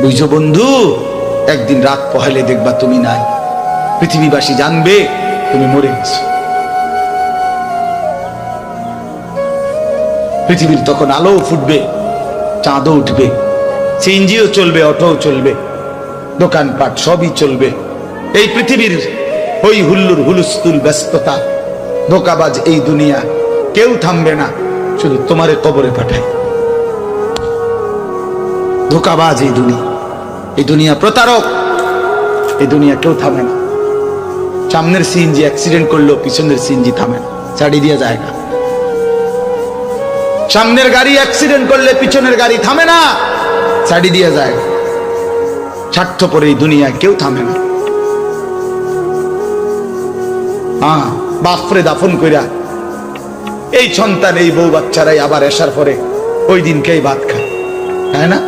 বুঝছো বন্ধু, একদিন রাত পহেলে দেখবা তুমি নাই, পৃথিবীবাসী জানবে তুমি মরে গেছো। পৃথিবীর তখন আলো ফুটবে, চাঁদও উঠবে, সিএনজিও চলবে, অটোও চলবে, দোকানপাট সবই চলবে। এই পৃথিবীর হই হুল্লুর হুলুস্থুল ব্যস্ততা, ধোকাবাজ এই দুনিয়া, কেউ থামবে না, শুধু তোমারে কবরে পাঠায়। ধোকাবাজ এই দুনিয়া, এই দুনিয়া প্রতারক, এই দুনিয়া কেউ থামে না। সামনের সিএনজি অ্যাক্সিডেন্ট করলো, পিছনের সিএনজি থামে না, ছাড়ি দিয়ে যায় না। সামনের গাড়ি অ্যাক্সিডেন্ট করলে পিছনের গাড়ি থামে না, ছাড়ি দিয়ে যায়। স্বার্থপর এই দুনিয়া কেউ থামে না। হ্যাঁ, বাপরে দাফন কইরা এই সন্তান, এই বউ বাচ্চারাই আবার এসার পরে ওই দিনকেই ভাত খায়, তাই না?